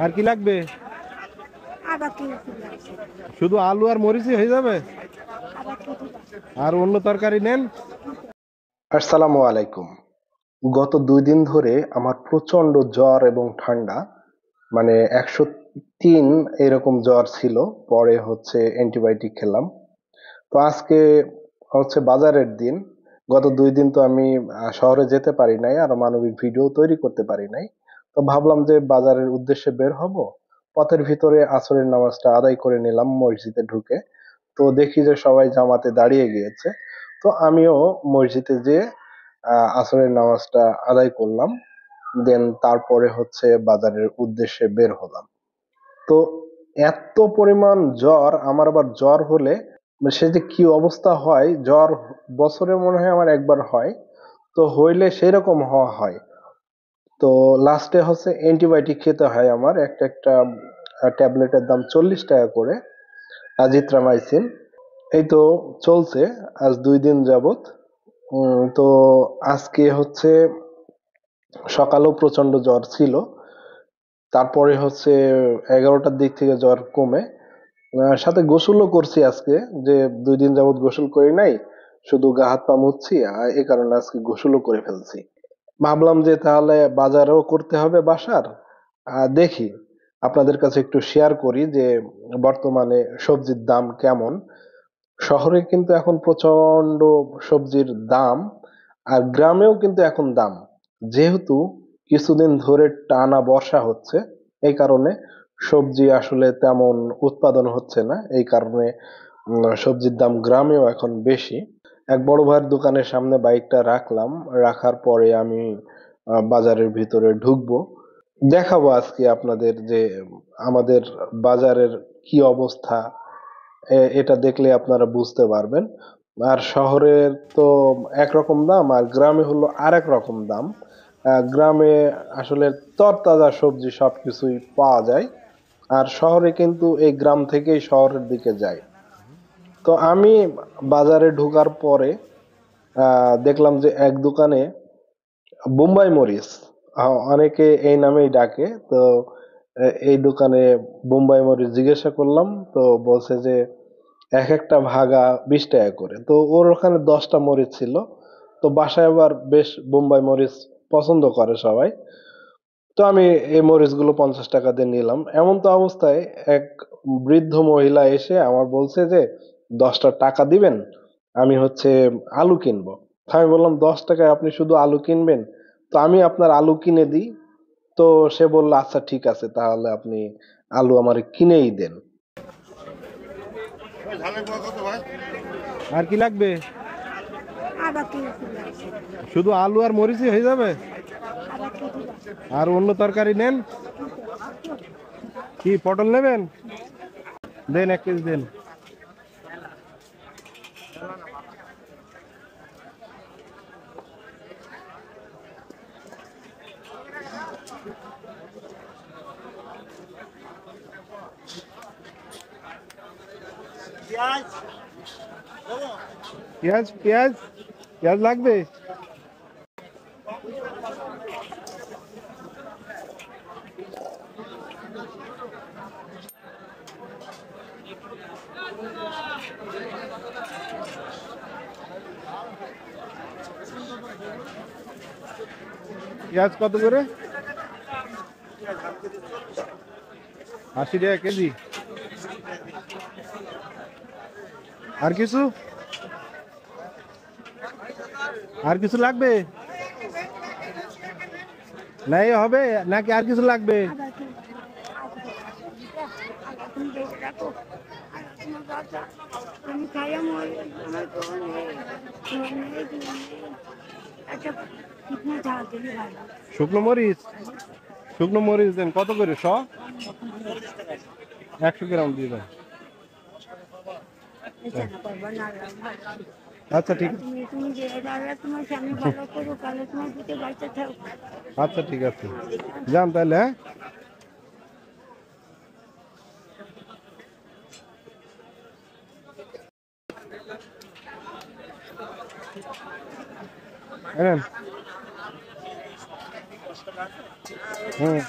আর কি লাগবে? আবার কি শুধু আলু আর মরিচই হয়ে যাবে? আবার কি আর অন্য তরকারি নেন? আসসালামু আলাইকুম। গত 2 দিন ধরে আমার প্রচন্ড জ্বর এবং ঠান্ডা, মানে 103 এরকম জ্বর ছিল। পরে হচ্ছে অ্যান্টিবায়োটিক খেলাম। তো আজকে হচ্ছে বাজারের দিন। গত 2 দিন তো আমি শহরে যেতে পারি নাই, আর মানবিক ভিডিও তৈরি করতে পারি নাই। তো ভাবলাম যে বাজারের উদ্দেশ্যে বের হব। পথের ভিতরে আসরের নামাজটা আদায় করে নিলাম মসজিদে ঢুকে। তো দেখি যে সবাই জামাতে দাঁড়িয়ে গিয়েছে। তো আমিও মসজিদে যেয়ে আসরের নামাজটা আদায় করলাম। দেন তারপরে হচ্ছে বাজারের উদ্দেশ্যে বের হলাম। তো এত পরিমাণ জ্বর, আমার আবার জ্বর হলে সে যে কি অবস্থা হয়, জ্বর বছরে মনে হয় আমার একবার হয়। তো হইলে সেরকম হওয়া হয়। তো লাস্টে হচ্ছে অ্যান্টিবায়োটিক খেতে হয় আমার। একটা একটা ট্যাবলেটের দাম 40 টাকা করে, আজিথ্রামাইসিন। এই তো চলছে আজ 2 দিন যাবত। তো আজকে হচ্ছে সকালেও প্রচন্ড জ্বর ছিল। তারপরে হচ্ছে 11টার দিক থেকে জ্বর কমে, সাথে গোসলও করছি আজকে। যে 2 দিন যাবত গোসল করি নাই, শুধু গা হাত পা মুছছি, এই কারণে আজকে গোসলও করে ফেলছি। ভাবলাম যে তাহলে বাজারও করতে হবে বাসার। দেখি, আপনাদের কাছে একটু শেয়ার করি যে বর্তমানে সবজির দাম কেমন। শহরে কিন্তু এখন প্রচন্ড সবজির দাম, আর গ্রামেও কিন্তু এখন দাম। যেহেতু কিছুদিন ধরে টানা বর্ষা হচ্ছে, এই কারণে সবজি আসলে তেমন উৎপাদন হচ্ছে না। এই কারণে সবজির দাম গ্রামেও এখন বেশি। এক বড় ভাইয়ের দোকানের সামনে বাইকটা রাখলাম। রাখার পরে আমি বাজারের ভিতরে ঢুকবো। দেখাবো আজকে আপনাদের যে আমাদের বাজারের কি অবস্থা। এটা দেখলে আপনারা বুঝতে পারবেন। আর শহরের তো একরকম দাম, আর গ্রামে হলো আরেক রকম দাম। গ্রামে আসলে তরতাজা সবজি সবকিছুই পাওয়া যায়, আর শহরে কিন্তু এই গ্রাম থেকেই শহরের দিকে যায়। তো আমি বাজারে ঢোকার পরে দেখলাম যে এক দোকানে বোম্বাই মরিচ, অনেকে এই নামেই ডাকে। তো এই দোকানে বোম্বাই মরিচ জিজ্ঞাসা করলাম, তো বলছে যে এক একটা ভাগা 20 টাকা করে। তো ওর ওখানে 10টা মরিচ ছিল। তো বাসায় আবার বেশ বোম্বাই মরিচ পছন্দ করে সবাই। তো আমি এই মরিচগুলো 50 টাকা দিয়ে নিলাম। এমন তো অবস্থায় এক বৃদ্ধ মহিলা এসে আমার বলছে যে 10টা টাকা দিবেন, আমি হচ্ছে আলু কিনবো। তো আমি বললাম 10 টাকায় আপনি শুধু আলু কিনবেন, তো আমি আপনার আলু কিনে দিই। তো সে বলল আচ্ছা ঠিক আছে, তাহলে আপনি আলু আমার কিনেই দেন। আর কি লাগবে? আবার কি শুধু আলু আর মরিচই হয়ে যাবে? আবার কি আর অন্য তরকারি নেন? কি পটল নেবেন? দেন 1 কেজি দেন। পেঁয়াজ পেঁয়াজ পেঁয়াজ লাগবে? পেঁয়াজ কত করে? 80 টাকা কেজি। আর কিছু? আর কিছু লাগবে? নাই হবে নাকি আর কিছু লাগবে? আবার কি তুমি বেঁচে রাখো আর তোমার বাচ্চা আমি খাইয়া মরি আমার কোনো নেই তোমার নেই তোমার নেই একটা কিডনি ঝাল দিলে ভালো শুকনো মরিচ? শুকনো মরিচ দেন কত করে? 100 গ্রাম দিয়ে দেন। বিছানা করবো না আচ্ছা ঠিক আছে। তুমি তুমি যে আল্লাহ তোমার স্বামী ভালো করুক আল্লাহ তোমার দিকে বাচ্চা থাকুক আচ্ছা ঠিক আছে, যান তাহলে। হ্যাঁ, এনেন। হুম,